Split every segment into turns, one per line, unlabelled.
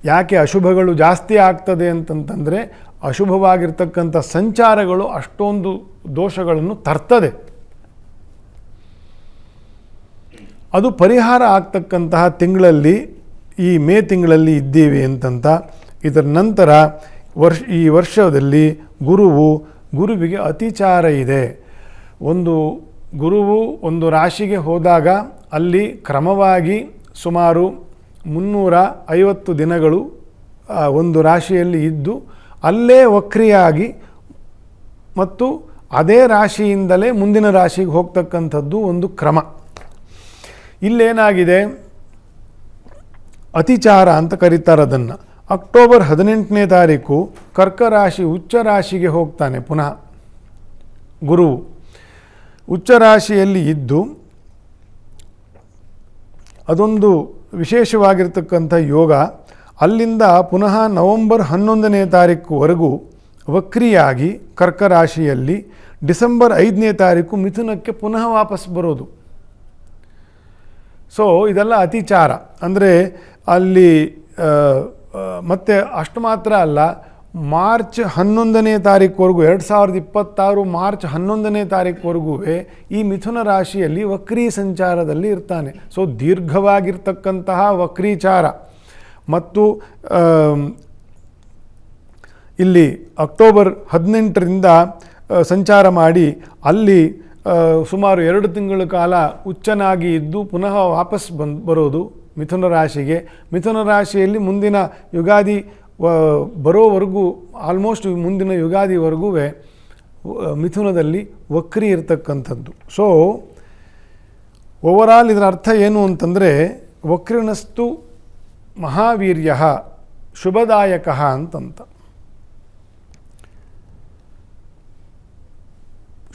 ಯಾಕೆ ಅಶುಭಗಳು ಜಾಸ್ತಿ ಆಗ್ತದೆ ಅಂತಂತಂದರೆ ಅಶುಭವಾಗಿರ್ತಕ್ಕಂಥ ಸಂಚಾರಗಳು ಅಷ್ಟೊಂದು ದೋಷಗಳನ್ನು ತರ್ತದೆ. ಅದು ಪರಿಹಾರ ಆಗ್ತಕ್ಕಂತಹ ತಿಂಗಳಲ್ಲಿ ಈ ಮೇ ತಿಂಗಳಲ್ಲಿ ಇದ್ದೀವಿ ಅಂತಂತ. ಇದರ ನಂತರ ಈ ವರ್ಷದಲ್ಲಿ ಗುರುವಿಗೆ ಅತಿಚಾರ ಇದೆ. ಗುರುವು ಒಂದು ರಾಶಿಗೆ ಹೋದಾಗ ಅಲ್ಲಿ ಕ್ರಮವಾಗಿ ಸುಮಾರು 350 ದಿನಗಳು ಒಂದು ರಾಶಿಯಲ್ಲಿ ಇದ್ದು ಅಲ್ಲೇ ವಕ್ರಿಯಾಗಿ ಮತ್ತು ಅದೇ ರಾಶಿಯಿಂದಲೇ ಮುಂದಿನ ರಾಶಿಗೆ ಹೋಗ್ತಕ್ಕಂಥದ್ದು ಒಂದು ಕ್ರಮ. ಇಲ್ಲೇನಾಗಿದೆ, ಅತಿಚಾರ ಅಂತ ಕರೀತಾರೆ ಅದನ್ನು. ಅಕ್ಟೋಬರ್ 18ನೇ ತಾರೀಕು ಕರ್ಕ ರಾಶಿ ಉಚ್ಚ ರಾಶಿಗೆ ಹೋಗ್ತಾನೆ. ಪುನಃ ಗುರುವು ಉಚ್ಚ ರಾಶಿಯಲ್ಲಿ ಇದ್ದು ಅದೊಂದು ವಿಶೇಷವಾಗಿರ್ತಕ್ಕಂಥ ಯೋಗ. ಅಲ್ಲಿಂದ ಪುನಃ ನವಂಬರ್ 11ನೇ ತಾರೀಕುವರೆಗೂ ವಕ್ರಿಯಾಗಿ ಕರ್ಕ ರಾಶಿಯಲ್ಲಿ ಡಿಸೆಂಬರ್ 5ನೇ ತಾರೀಕು ಮಿಥುನಕ್ಕೆ ಪುನಃ ವಾಪಸ್ ಬರೋದು. ಸೊ ಇದೆಲ್ಲ ಅತಿಚಾರ. ಅಂದರೆ ಅಲ್ಲಿ ಮತ್ತು ಅಷ್ಟು ಮಾತ್ರ ಅಲ್ಲ, ಮಾರ್ಚ್ 11ನೇ ತಾರೀಕುವರೆಗೂ 2026 ಮಾರ್ಚ್ 11ನೇ ತಾರೀಕುವರೆಗೂ ಈ ಮಿಥುನ ರಾಶಿಯಲ್ಲಿ ವಕ್ರೀ ಸಂಚಾರದಲ್ಲಿ ಇರ್ತಾನೆ. ಸೊ ದೀರ್ಘವಾಗಿರ್ತಕ್ಕಂತಹ ವಕ್ರೀಚಾರ. ಮತ್ತು ಇಲ್ಲಿ ಅಕ್ಟೋಬರ್ 18ರಿಂದ ಸಂಚಾರ ಮಾಡಿ ಅಲ್ಲಿ ಸುಮಾರು 2 ತಿಂಗಳ ಕಾಲ ಉಚ್ಚನಾಗಿ ಇದ್ದು ಪುನಃ ವಾಪಸ್ ಬರೋದು ಮಿಥುನ ರಾಶಿಗೆ. ಮಿಥುನ ರಾಶಿಯಲ್ಲಿ ಮುಂದಿನ ಯುಗಾದಿ ಬರೋವರೆಗೂ, ಆಲ್ಮೋಸ್ಟ್ ಮುಂದಿನ ಯುಗಾದಿವರೆಗೂ ಮಿಥುನದಲ್ಲಿ ವಕ್ರಿ ಇರ್ತಕ್ಕಂಥದ್ದು. ಸೊ ಓವರಾಲ್ ಇದರ ಅರ್ಥ ಏನು ಅಂತಂದರೆ, ವಕ್ರಿಣಸ್ತು ಮಹಾವೀರ್ಯ ಶುಭದಾಯಕ ಅಂತಂತ.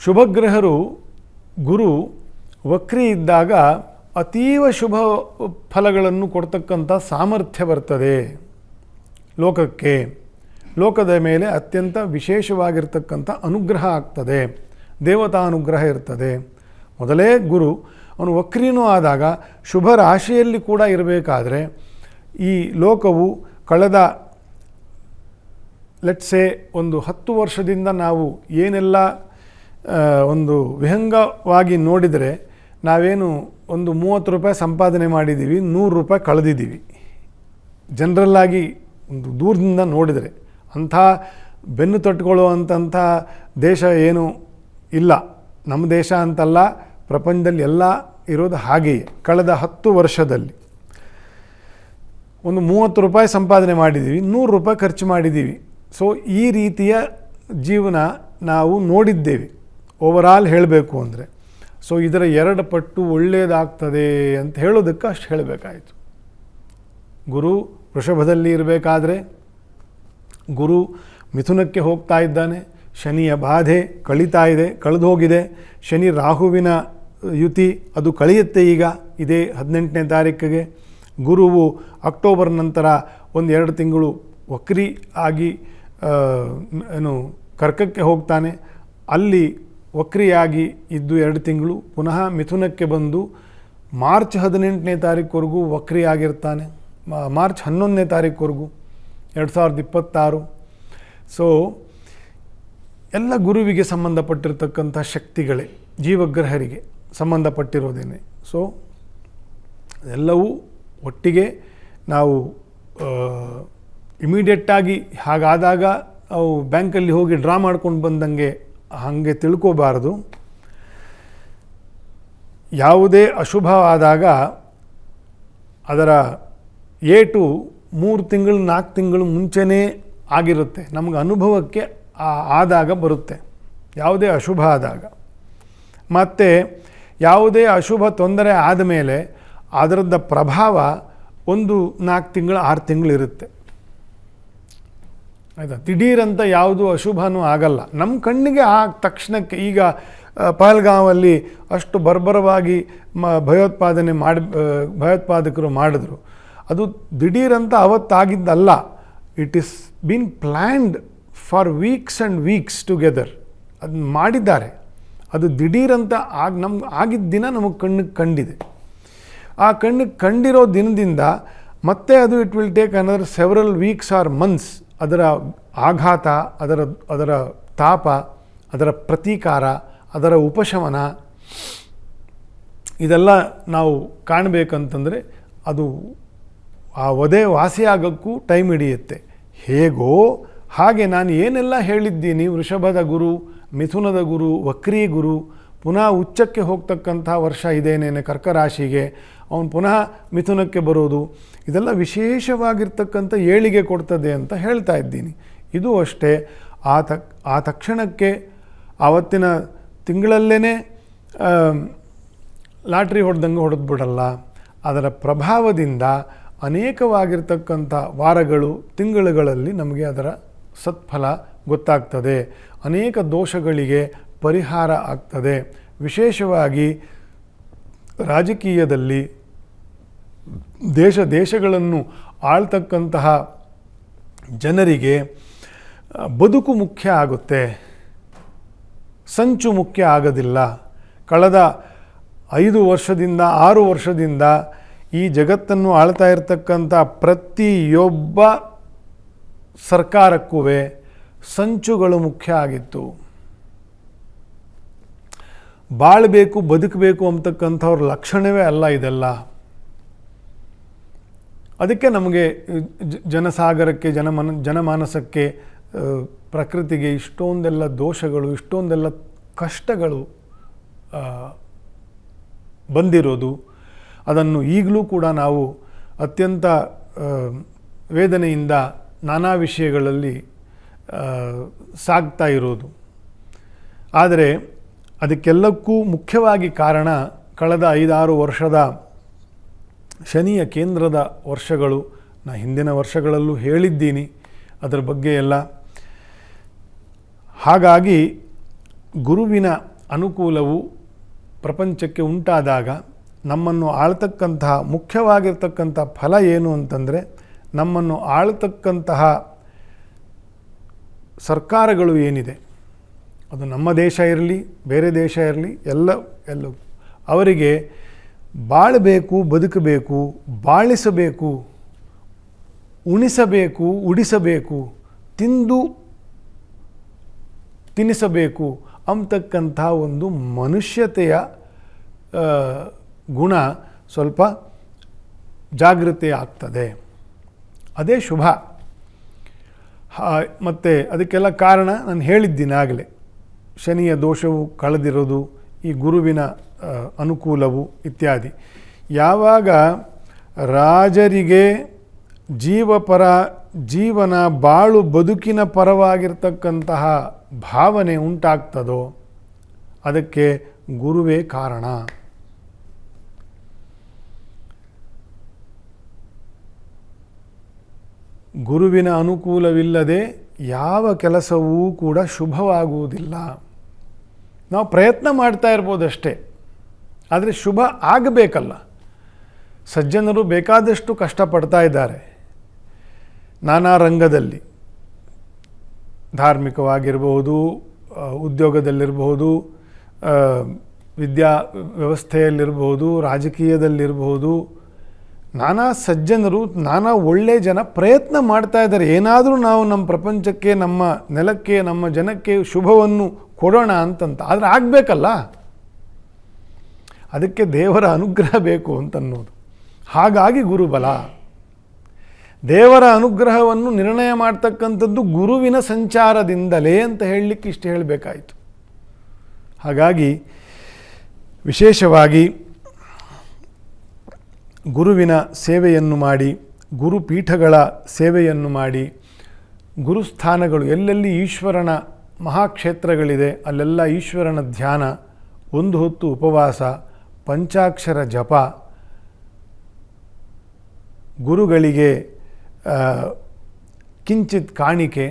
ಶುಭಗ್ರಹರು ಗುರು ವಕ್ರಿ ಇದ್ದಾಗ ಅತೀವ ಶುಭ ಫಲಗಳನ್ನು ಕೊಡ್ತಕ್ಕಂಥ ಸಾಮರ್ಥ್ಯ ಬರ್ತದೆ ಲೋಕಕ್ಕೆ. ಲೋಕದ ಮೇಲೆ ಅತ್ಯಂತ ವಿಶೇಷವಾಗಿರ್ತಕ್ಕಂಥ ಅನುಗ್ರಹ ಆಗ್ತದೆ, ದೇವತಾನುಗ್ರಹ ಇರ್ತದೆ. ಮೊದಲೇ ಗುರು ಅವನು ವಕ್ರಿನೂ ಆದಾಗ ಶುಭ ರಾಶಿಯಲ್ಲಿ ಕೂಡ ಇರಬೇಕಾದ್ರೆ ಈ ಲೋಕವು ಕಳೆದ ಲೆಟ್ಸೆ ಒಂದು 10 ವರ್ಷದಿಂದ ನಾವು ಏನೆಲ್ಲ ಒಂದು ವಿಹಂಗವಾಗಿ ನೋಡಿದರೆ, ನಾವೇನು ಒಂದು 30 ರೂಪಾಯಿ ಸಂಪಾದನೆ ಮಾಡಿದ್ದೀವಿ, 100 ರೂಪಾಯಿ ಕಳೆದಿದ್ದೀವಿ. ಜನರಲ್ಲಾಗಿ ಒಂದು ದೂರದಿಂದ ನೋಡಿದರೆ ಅಂಥ ಬೆನ್ನು ತಟ್ಕೊಳ್ಳುವಂಥ ದೇಶ ಏನೂ ಇಲ್ಲ. ನಮ್ಮ ದೇಶ ಅಂತಲ್ಲ, ಪ್ರಪಂಚದಲ್ಲಿ ಎಲ್ಲ ಇರೋದು ಹಾಗೆಯೇ. ಕಳೆದ 10 ವರ್ಷದಲ್ಲಿ ಒಂದು 30 ರೂಪಾಯಿ ಸಂಪಾದನೆ ಮಾಡಿದ್ದೀವಿ, 100 ರೂಪಾಯಿ ಖರ್ಚು ಮಾಡಿದ್ದೀವಿ. ಸೊ ಈ ರೀತಿಯ ಜೀವನ ನಾವು ನೋಡಿದ್ದೇವೆ ಓವರಾಲ್ ಹೇಳಬೇಕು ಅಂದರೆ. ಸೊ ಇದರ 2 ಪಟ್ಟು ಒಳ್ಳೆಯದಾಗ್ತದೆ ಅಂತ ಹೇಳೋದಕ್ಕೆ ಅಷ್ಟು ಹೇಳಬೇಕಾಯಿತು. ಗುರು ವೃಷಭದಲ್ಲಿ ಇರಬೇಕಾದ್ರೆ ಗುರು ಮಿಥುನಕ್ಕೆ ಹೋಗ್ತಾ ಇದ್ದಾನೆ. ಶನಿಯ ಬಾಧೆ ಕಳೆದು ಹೋಗಿದೆ. ಶನಿ ರಾಹುವಿನ ಯುತಿ ಅದು ಕಳೆಯುತ್ತೆ ಈಗ ಇದೇ 18ನೇ ತಾರೀಕಿಗೆ. ಗುರುವು ಅಕ್ಟೋಬರ್ ನಂತರ 1-2 ತಿಂಗಳು ವಕ್ರಿ ಆಗಿ ಕರ್ಕಕ್ಕೆ ಹೋಗ್ತಾನೆ. ಅಲ್ಲಿ ವಕ್ರಿಯಾಗಿ ಇದ್ದು 2 ತಿಂಗಳು ಪುನಃ ಮಿಥುನಕ್ಕೆ ಬಂದು ಮಾರ್ಚ್ 18ನೇ ತಾರೀಕುವರೆಗೂ ವಕ್ರಿ ಆಗಿರ್ತಾನೆ. ಮಾರ್ಚ್ 11ನೇ ತಾರೀಕುವರೆಗೂ 2026. ಸೊ ಎಲ್ಲ ಗುರುವಿಗೆ ಸಂಬಂಧಪಟ್ಟಿರ್ತಕ್ಕಂಥ ಶಕ್ತಿಗಳೇ, ಜೀವಗ್ರಹರಿಗೆ ಸಂಬಂಧಪಟ್ಟಿರೋದೇನೆ. ಸೊ ಎಲ್ಲವೂ ಒಟ್ಟಿಗೆ ನಾವು ಇಮಿಡಿಯೇಟಾಗಿ ಹಾಗಾದಾಗ ಅವು ಬ್ಯಾಂಕಲ್ಲಿ ಹೋಗಿ ಡ್ರಾ ಮಾಡ್ಕೊಂಡು ಬಂದಂಗೆ ಹಾಗೆ ತಿಳ್ಕೋಬಾರ್ದು. ಯಾವುದೇ ಅಶುಭವಾದಾಗ ಅದರ ಏಟು 3 ತಿಂಗಳು 4 ತಿಂಗಳು ಮುಂಚೆನೇ ಆಗಿರುತ್ತೆ. ನಮಗೆ ಅನುಭವಕ್ಕೆ ಆದಾಗ ಬರುತ್ತೆ ಯಾವುದೇ ಅಶುಭ ಆದಾಗ. ಮತ್ತು ಯಾವುದೇ ಅಶುಭ ತೊಂದರೆ ಆದಮೇಲೆ ಅದರದ್ದು ಪ್ರಭಾವ 4 ತಿಂಗಳು 6 ತಿಂಗಳು ಇರುತ್ತೆ. ಆಯಿತಾ? ದಿಢೀರಂತ ಯಾವುದು ಅಶುಭನೂ ಆಗಲ್ಲ ನಮ್ಮ ಕಣ್ಣಿಗೆ. ಆ ತಕ್ಷಣಕ್ಕೆ ಈಗ ಪಹಲ್ಗಾಮಲ್ಲಿ ಅಷ್ಟು ಬರ್ಬರವಾಗಿ ಭಯೋತ್ಪಾದಕರು ಮಾಡಿದ್ರು. ಅದು ದಿಢೀರಂತ ಅವತ್ತಾಗಿದ್ದಲ್ಲ. It is been planned for weeks and weeks together. ಅದನ್ನ ಮಾಡಿದ್ದಾರೆ. ಅದು ದಿಢೀರಂತ ನಮ್ಗೆ ಆಗಿದ್ದ ದಿನ ನಮಗೆ ಕಣ್ಣಿಗೆ ಕಂಡಿದೆ. ಆ ಕಣ್ಣಿಗೆ ಕಂಡಿರೋ ದಿನದಿಂದ ಮತ್ತೆ ಅದು it will take another several weeks R months. ಅದರ ಆಘಾತ, ಅದರ ತಾಪ, ಅದರ ಪ್ರತೀಕಾರ, ಅದರ ಉಪಶಮನ ಇದೆಲ್ಲ ನಾವು ಕಾಣಬೇಕಂತಂದರೆ ಅದು ಆ ಒದೆ ವಾಸಿಯಾಗೋಕ್ಕೂ ಟೈಮ್ ಹಿಡಿಯುತ್ತೆ. ಹೇಗೋ ಹಾಗೆ ನಾನು ಏನೆಲ್ಲ ಹೇಳಿದ್ದೀನಿ, ವೃಷಭದ ಗುರು, ಮಿಥುನದ ಗುರು, ವಕ್ರೀ ಗುರು, ಪುನಃ ಉಚ್ಚಕ್ಕೆ ಹೋಗ್ತಕ್ಕಂಥ ವರ್ಷ ಇದೇನೇನೆ ಕರ್ಕರಾಶಿಗೆ, ಅವನು ಪುನಃ ಮಿಥುನಕ್ಕೆ ಬರೋದು, ಇದೆಲ್ಲ ವಿಶೇಷವಾಗಿರ್ತಕ್ಕಂಥ ಏಳಿಗೆ ಕೊಡ್ತದೆ ಅಂತ ಹೇಳ್ತಾ ಇದ್ದೀನಿ. ಇದು ಅಷ್ಟೇ, ಆ ತಕ್ಷಣಕ್ಕೆ ಆವತ್ತಿನ ತಿಂಗಳಲ್ಲೇ ಲಾಟ್ರಿ ಹೊಡೆದಂಗೆ ಹೊಡೆದ್ಬಿಡಲ್ಲ. ಅದರ ಪ್ರಭಾವದಿಂದ ಅನೇಕವಾಗಿರ್ತಕ್ಕಂಥ ವಾರಗಳು, ತಿಂಗಳುಗಳಲ್ಲಿ ನಮಗೆ ಅದರ ಸತ್ಫಲ ಗೊತ್ತಾಗ್ತದೆ. ಅನೇಕ ದೋಷಗಳಿಗೆ ಪರಿಹಾರ ಆಗ್ತದೆ. ವಿಶೇಷವಾಗಿ ರಾಜಕೀಯದಲ್ಲಿ ದೇಶಗಳನ್ನು ಆಳ್ತಕ್ಕಂತಹ ಜನರಿಗೆ ಬದುಕು ಮುಖ್ಯ ಆಗುತ್ತೆ, ಸಂಚು ಮುಖ್ಯ ಆಗೋದಿಲ್ಲ. ಕಳೆದ 5 ವರ್ಷದಿಂದ 6 ವರ್ಷದಿಂದ ಈ ಜಗತ್ತನ್ನು ಆಳ್ತಾ ಇರತಕ್ಕಂಥ ಪ್ರತಿಯೊಬ್ಬ ಸರ್ಕಾರಕ್ಕೂ ಸಂಚುಗಳು ಮುಖ್ಯ ಆಗಿತ್ತು. ಬಾಳಬೇಕು, ಬದುಕಬೇಕು ಅಂತಕ್ಕಂಥವ್ರ ಲಕ್ಷಣವೇ ಅಲ್ಲ ಇದೆಲ್ಲ. ಅದಕ್ಕೆ ನಮಗೆ ಜನಸಾಗರಕ್ಕೆ, ಜನಮಾನಸಕ್ಕೆ, ಪ್ರಕೃತಿಗೆ ಇಷ್ಟೊಂದೆಲ್ಲ ದೋಷಗಳು, ಇಷ್ಟೊಂದೆಲ್ಲ ಕಷ್ಟಗಳು ಬಂದಿರೋದು. ಅದನ್ನು ಈಗಲೂ ಕೂಡ ನಾವು ಅತ್ಯಂತ ವೇದನೆಯಿಂದ ನಾನಾ ವಿಷಯಗಳಲ್ಲಿ ಸಾಗ್ತಾ ಇರೋದು. ಆದರೆ ಅದಕ್ಕೆಲ್ಲಕ್ಕೂ ಮುಖ್ಯವಾಗಿ ಕಾರಣ ಕಳೆದ 5-6 ವರ್ಷದ ಶನಿಯ ಕೇಂದ್ರದ ವರ್ಷಗಳು. ನಾನು ಹಿಂದಿನ ವರ್ಷಗಳಲ್ಲೂ ಹೇಳಿದ್ದೀನಿ ಅದರ ಬಗ್ಗೆ ಎಲ್ಲ. ಹಾಗಾಗಿ ಗುರುವಿನ ಅನುಕೂಲವು ಪ್ರಪಂಚಕ್ಕೆ ಉಂಟಾದಾಗ ನಮ್ಮನ್ನು ಆಳ್ತಕ್ಕಂತಹ ಮುಖ್ಯವಾಗಿರ್ತಕ್ಕಂಥ ಫಲ ಏನು ಅಂತಂದರೆ, ನಮ್ಮನ್ನು ಆಳ್ತಕ್ಕಂತಹ ಸರ್ಕಾರಗಳು ಏನಿದೆ, ಅದು ನಮ್ಮ ದೇಶ ಇರಲಿ, ಬೇರೆ ದೇಶ ಇರಲಿ, ಎಲ್ಲ ಅವರಿಗೆ ಬಾಳಬೇಕು, ಬದುಕಬೇಕು, ಬಾಳಿಸಬೇಕು, ಉಣಿಸಬೇಕು, ಉಡಿಸಬೇಕು, ತಿಂದು ತಿನ್ನಿಸಬೇಕು ಅಂತಕ್ಕಂಥ ಒಂದು ಮನುಷ್ಯತೆಯ ಗುಣ ಸ್ವಲ್ಪ ಜಾಗೃತಿ ಆಗ್ತದೆ. ಅದೇ ಶುಭ. ಮತ್ತು ಅದಕ್ಕೆಲ್ಲ ಕಾರಣ ನಾನು ಹೇಳಿದ್ದೀನಿ ಆಗಲೇ, ಶನಿಯ ದೋಷವು ಕಳೆದಿರೋದು, ಈ ಗುರುವಿನ ಅನುಕೂಲವು ಇತ್ಯಾದಿ. ಯಾವಾಗ ರಾಜರಿಗೆ ಜೀವಪರ ಜೀವನ, ಬಾಳು ಬದುಕಿನ ಪರವಾಗಿರ್ತಕ್ಕಂತಹ ಭಾವನೆ ಉಂಟಾಗ್ತದೋ ಅದಕ್ಕೆ ಗುರುವೇ ಕಾರಣ. ಗುರುವಿನ ಅನುಕೂಲವಿಲ್ಲದೆ ಯಾವ ಕೆಲಸವೂ ಕೂಡ ಶುಭವಾಗುವುದಿಲ್ಲ. ನಾವು ಪ್ರಯತ್ನ ಮಾಡ್ತಾ ಇರ್ಬೋದಷ್ಟೇ, ಆದರೆ ಶುಭ ಆಗಬೇಕಲ್ಲ. ಸಜ್ಜನರು ಬೇಕಾದಷ್ಟು ಕಷ್ಟಪಡ್ತಾ ಇದ್ದಾರೆ ನಾನಾ ರಂಗದಲ್ಲಿ, ಧಾರ್ಮಿಕವಾಗಿರಬಹುದು, ಉದ್ಯೋಗದಲ್ಲಿರಬಹುದು, ವಿದ್ಯಾ ವ್ಯವಸ್ಥೆಯಲ್ಲಿರಬಹುದು, ರಾಜಕೀಯದಲ್ಲಿರಬಹುದು. ನಾನಾ ಸಜ್ಜನರು, ನಾನಾ ಒಳ್ಳೆಯ ಜನ ಪ್ರಯತ್ನ ಮಾಡ್ತಾ ಇದ್ದಾರೆ. ಏನಾದರೂ ನಾವು ನಮ್ಮ ಪ್ರಪಂಚಕ್ಕೆ, ನಮ್ಮ ನೆಲಕ್ಕೆ, ನಮ್ಮ ಜನಕ್ಕೆ ಶುಭವನ್ನು ಕೊಡೋಣ ಅಂತಂತ. ಆದರೆ ಆಗಬೇಕಲ್ಲ, ಅದಕ್ಕೆ ದೇವರ ಅನುಗ್ರಹ ಬೇಕು ಅಂತನ್ನೋದು. ಹಾಗಾಗಿ ಗುರುಬಲ, ದೇವರ ಅನುಗ್ರಹವನ್ನು ನಿರ್ಣಯ ಮಾಡ್ತಕ್ಕಂಥದ್ದು ಗುರುವಿನ ಸಂಚಾರದಿಂದಲೇ ಅಂತ ಹೇಳಲಿಕ್ಕೆ ಇಷ್ಟು ಹೇಳಬೇಕಾಯಿತು. ಹಾಗಾಗಿ ವಿಶೇಷವಾಗಿ ಗುರುವಿನ ಸೇವೆಯನ್ನು ಮಾಡಿ, ಗುರುಪೀಠಗಳ ಸೇವೆಯನ್ನು ಮಾಡಿ, ಗುರುಸ್ಥಾನಗಳು ಎಲ್ಲೆಲ್ಲಿ ಈಶ್ವರನ ಮಹಾಕ್ಷೇತ್ರಗಳಿದೆ ಅಲ್ಲೆಲ್ಲ ಈಶ್ವರನ ಧ್ಯಾನ, ಒಂದು ಹೊತ್ತು ಉಪವಾಸ, ಪಂಚಾಕ್ಷರ ಜಪ, ಗುರುಗಳಿಗೆ ಕಿಂಚಿತ್ ಕಾಣಿಕೆ,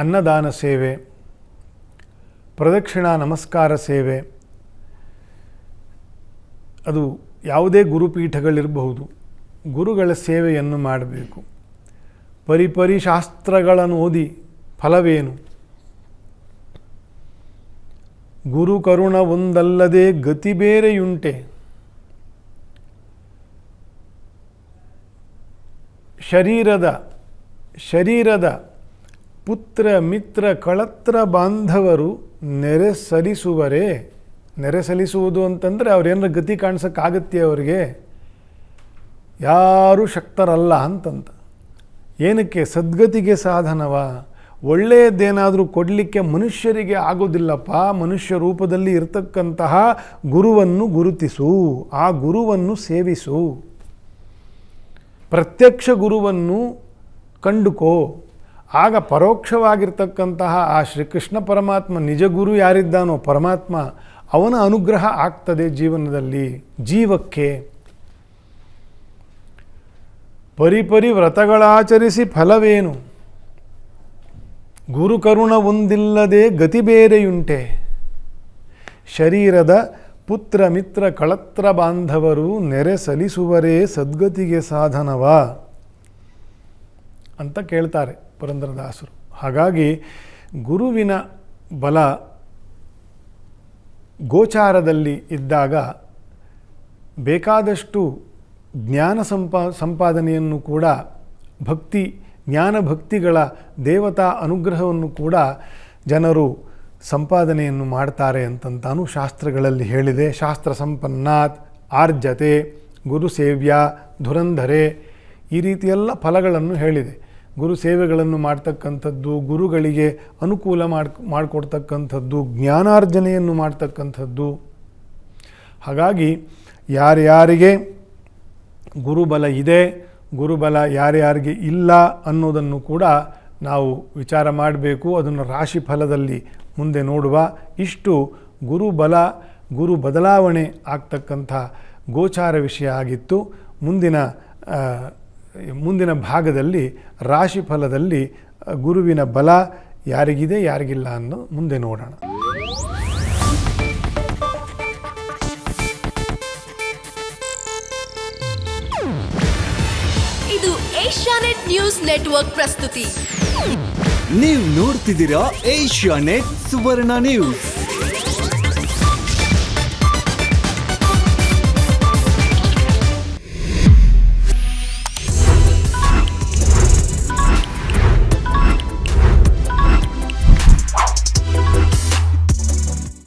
ಅನ್ನದಾನ ಸೇವೆ, ಪ್ರದಕ್ಷಿಣಾ ನಮಸ್ಕಾರ ಸೇವೆ, ಅದು ಯಾವುದೇ ಗುರುಪೀಠಗಳಿರಬಹುದು, ಗುರುಗಳ ಸೇವೆಯನ್ನು ಮಾಡಬೇಕು. ಪರಿಪರಿ ಶಾಸ್ತ್ರಗಳನ್ನು ಓದಿ ಫಲವೇನು? ಗುರು ಕರುಣ ಒಂದಲ್ಲದೆ ಗತಿ ಬೇರೆಯುಂಟೆ. ಶರೀರದ ಪುತ್ರ ಮಿತ್ರ ಕಳತ್ರ ಬಾಂಧವರು ನೆರೆ ಸಲಿಸುವರೇ. ನೆರೆ ಸಲಿಸುವುದು ಅಂತಂದರೆ ಅವ್ರೇನಾರ ಗತಿ ಕಾಣಿಸೋಕ್ಕಾಗತ್ತೆ ಅವರಿಗೆ? ಯಾರೂ ಶಕ್ತರಲ್ಲ ಅಂತಂತ. ಏನಕ್ಕೆ? ಸದ್ಗತಿಗೆ ಸಾಧನವ. ಒಳ್ಳೆಯದೇನಾದರೂ ಕೊಡಲಿಕ್ಕೆ ಮನುಷ್ಯರಿಗೆ ಆಗೋದಿಲ್ಲಪ್ಪ. ಮನುಷ್ಯ ರೂಪದಲ್ಲಿ ಇರತಕ್ಕಂತಹ ಗುರುವನ್ನು ಗುರುತಿಸು, ಆ ಗುರುವನ್ನು ಸೇವಿಸು, ಪ್ರತ್ಯಕ್ಷ ಗುರುವನ್ನು ಕಂಡುಕೋ. ಆಗ ಪರೋಕ್ಷವಾಗಿರ್ತಕ್ಕಂತಹ ಆ ಶ್ರೀಕೃಷ್ಣ ಪರಮಾತ್ಮ, ನಿಜ ಗುರು ಯಾರಿದ್ದಾನೋ ಪರಮಾತ್ಮ, ಅವನ ಅನುಗ್ರಹ ಆಗ್ತದೆ ಜೀವನದಲ್ಲಿ. ಜೀವಕ್ಕೆ ಪರಿಪರಿ ವ್ರತಗಳಾಚರಿಸಿ ಫಲವೇನು? ಗುರುಕರುಣ ಒಂದಿಲ್ಲದೆ ಗತಿ ಬೇರೆಯುಂಟೆ. ಶರೀರದ ಪುತ್ರ ಮಿತ್ರ ಕಳತ್ರ ಬಾಂಧವರು ನೆರೆ ಸಲಿಸುವರೇ ಸದ್ಗತಿಗೆ ಸಾಧನವ ಅಂತ ಕೇಳ್ತಾರೆ ಪುರಂದರದಾಸರು. ಹಾಗಾಗಿ ಗುರುವಿನ ಬಲ ಗೋಚಾರದಲ್ಲಿ ಇದ್ದಾಗ ಬೇಕಾದಷ್ಟು ಜ್ಞಾನ ಸಂಪಾದನೆಯನ್ನು ಕೂಡ, ಜ್ಞಾನ ಭಕ್ತಿಗಳ ದೇವತಾ ಅನುಗ್ರಹವನ್ನು ಕೂಡ ಜನರು ಸಂಪಾದನೆಯನ್ನು ಮಾಡ್ತಾರೆ ಅಂತಂತಾನು ಶಾಸ್ತ್ರಗಳಲ್ಲಿ ಹೇಳಿದೆ. ಶಾಸ್ತ್ರ ಸಂಪನ್ನಾತ್ ಆರ್ಜತೆ ಗುರು ಸೇವ್ಯ ಧುರಂಧರೆ, ಈ ರೀತಿಯೆಲ್ಲ ಫಲಗಳನ್ನು ಹೇಳಿದೆ. ಗುರು ಸೇವೆಗಳನ್ನು ಮಾಡ್ತಕ್ಕಂಥದ್ದು, ಗುರುಗಳಿಗೆ ಅನುಕೂಲ ಮಾಡಿಕೊಡ್ತಕ್ಕಂಥದ್ದು, ಜ್ಞಾನಾರ್ಜನೆಯನ್ನು ಮಾಡ್ತಕ್ಕಂಥದ್ದು. ಹಾಗಾಗಿ ಯಾರ್ಯಾರಿಗೆ ಗುರುಬಲ ಇದೆ, ಗುರುಬಲ ಯಾರ್ಯಾರಿಗೆ ಇಲ್ಲ ಅನ್ನೋದನ್ನು ಕೂಡ ನಾವು ವಿಚಾರ ಮಾಡಬೇಕು. ಅದನ್ನು ರಾಶಿ ಫಲದಲ್ಲಿ ಮುಂದೆ ನೋಡುವ. ಇಷ್ಟು ಗುರುಬಲ, ಗುರು ಬದಲಾವಣೆ ಆಗ್ತಕ್ಕಂಥ ಗೋಚಾರ ವಿಷಯ ಆಗಿತ್ತು. ಮುಂದಿನ ಭಾಗದಲ್ಲಿ ರಾಶಿ ಫಲದಲ್ಲಿ ಗುರುವಿನ ಬಲ ಯಾರಿಗಿದೆ ಯಾರಿಗಿಲ್ಲ ಅನ್ನೋ ಮುಂದೆ ನೋಡೋಣ.
ಇದು ಏಷ್ಯಾನೆಟ್ ನ್ಯೂಸ್ ನೆಟ್ವರ್ಕ್ ಪ್ರಸ್ತುತಿ.
ನೀವು ನೋಡ್ತಿದ್ದೀರಾ ಏಷ್ಯಾನೆಟ್ ಸುವರ್ಣ ನ್ಯೂಸ್.